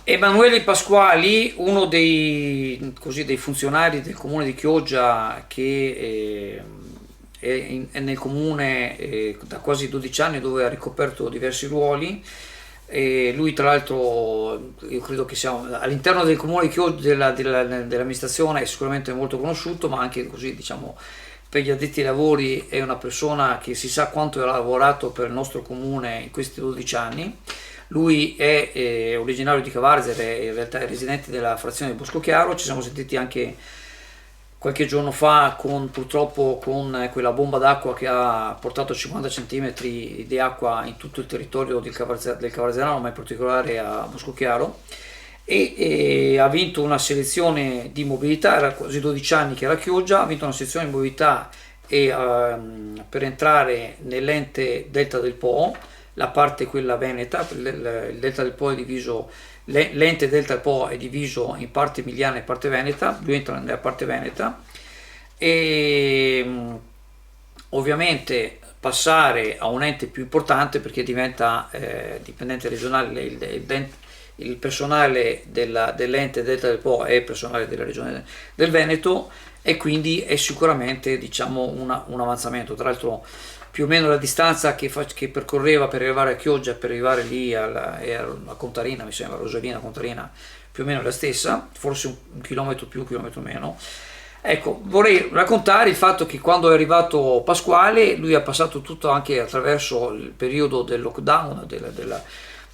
Emanuele Pasquali, uno dei funzionari del comune di Chioggia che è nel comune da quasi 12 anni, dove ha ricoperto diversi ruoli. E lui tra l'altro, io credo che sia all'interno del comune di Chioggia, dell'amministrazione, è sicuramente molto conosciuto, ma anche così, diciamo, per gli addetti ai lavori è una persona che si sa quanto ha lavorato per il nostro comune in questi 12 anni. Lui è originario di Cavarze, in realtà è residente della frazione di Boscochiaro. Ci siamo sentiti anche qualche giorno fa, purtroppo con quella bomba d'acqua che ha portato 50 centimetri di acqua in tutto il territorio del Cavarzerano, ma in particolare a Boscochiaro. E ha vinto una selezione di mobilità, era quasi 12 anni che era a Chioggia, ha vinto una selezione di mobilità per entrare nell'ente Delta del Po, la parte quella veneta. Il Delta del Po è diviso, l'ente Delta del Po è diviso in parte emiliana e parte veneta. Lui entra nella parte veneta e ovviamente passare a un ente più importante, perché diventa dipendente regionale. Il personale dell'ente Delta del Po è personale della regione del Veneto, e quindi è sicuramente, diciamo, un avanzamento. Tra l'altro, più o meno la distanza che percorreva per arrivare a Chioggia, per arrivare lì a Contarina, mi sembra, Rosalina, Contarina, più o meno la stessa, forse un chilometro più, un chilometro meno. Ecco, vorrei raccontare il fatto che quando è arrivato Pasquale, lui ha passato tutto anche attraverso il periodo del lockdown,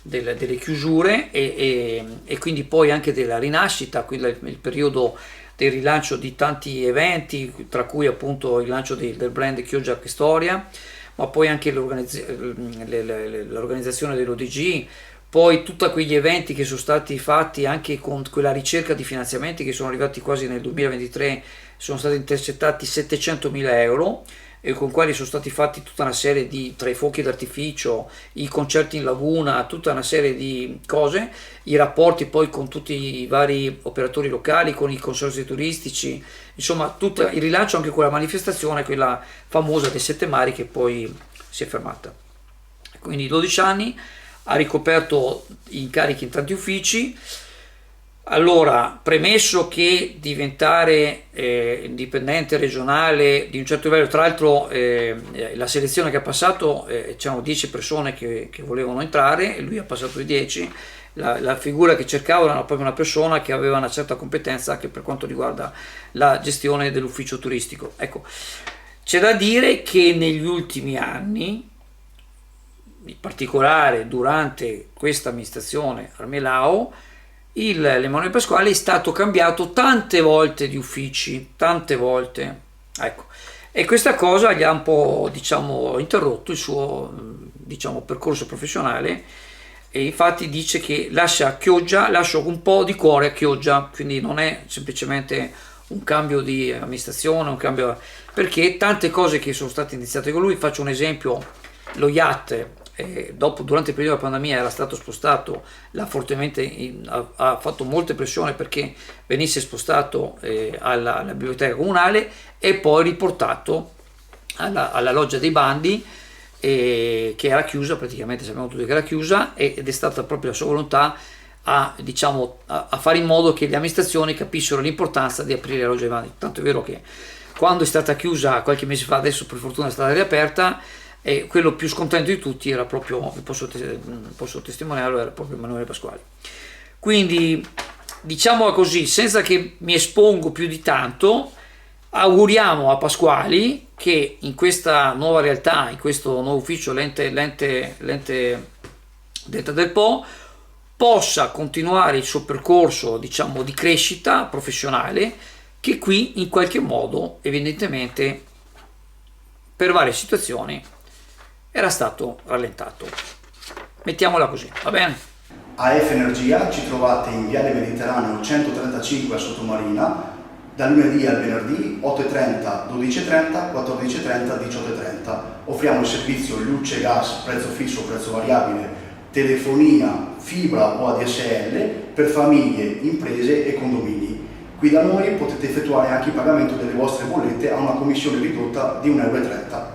delle chiusure, e quindi poi anche della rinascita, quindi il periodo del rilancio di tanti eventi, tra cui appunto il lancio del brand Chioggia che Storia, ma poi anche l'organizzazione dell'ODG, poi tutti quegli eventi che sono stati fatti anche con quella ricerca di finanziamenti che sono arrivati quasi nel 2023. Sono stati intercettati 700.000 euro, e con quali sono stati fatti tutta una serie di, tra i fuochi d'artificio, i concerti in laguna, tutta una serie di cose, i rapporti poi con tutti i vari operatori locali, con i consorzi turistici, insomma tutto il rilancio, anche quella manifestazione, quella famosa dei Sette Mari, che poi si è fermata. Quindi 12 anni, ha ricoperto incarichi in tanti uffici. Allora, premesso che diventare dipendente regionale di un certo livello, tra l'altro la selezione che ha passato, c'erano 10 persone che volevano entrare, e lui ha passato i 10. La figura che cercavano era proprio una persona che aveva una certa competenza anche per quanto riguarda la gestione dell'ufficio turistico. Ecco, c'è da dire che negli ultimi anni, in particolare durante questa amministrazione Armelao, l'Emanuele Pasquale è stato cambiato tante volte di uffici, tante volte, ecco, e questa cosa gli ha un po', diciamo, interrotto il suo, diciamo, percorso professionale. E infatti dice che lascia Chioggia, lascia un po' di cuore a Chioggia, quindi non è semplicemente un cambio di amministrazione, un cambio, perché tante cose che sono state iniziate con lui. Faccio un esempio: lo yacht, durante il periodo della pandemia era stato spostato, ha fatto molte pressioni perché venisse spostato alla biblioteca comunale, e poi riportato alla loggia dei bandi, che era chiusa praticamente. Sappiamo tutti che era chiusa, ed è stata proprio la sua volontà diciamo, a fare in modo che le amministrazioni capissero l'importanza di aprire la loggia dei bandi. Tanto è vero che quando è stata chiusa qualche mese fa, adesso per fortuna è stata riaperta, e quello più scontento di tutti era proprio, posso testimoniarlo, era proprio Emanuele Pasquali. Quindi, diciamo così, senza che mi espongo più di tanto, auguriamo a Pasquali che in questa nuova realtà, in questo nuovo ufficio, l'ente Delta del Po, possa continuare il suo percorso, diciamo, di crescita professionale, che qui in qualche modo, evidentemente, per varie situazioni, era stato rallentato. Mettiamola così, va bene? AF Energia ci trovate in Viale Mediterraneo 135 a Sottomarina, dal lunedì al venerdì 8.30, 12.30, 14.30, 18.30. Offriamo il servizio luce, gas, prezzo fisso, prezzo variabile, telefonia, fibra o ADSL per famiglie, imprese e condomini. Qui da noi potete effettuare anche il pagamento delle vostre bollette a una commissione ridotta di 1,30 euro.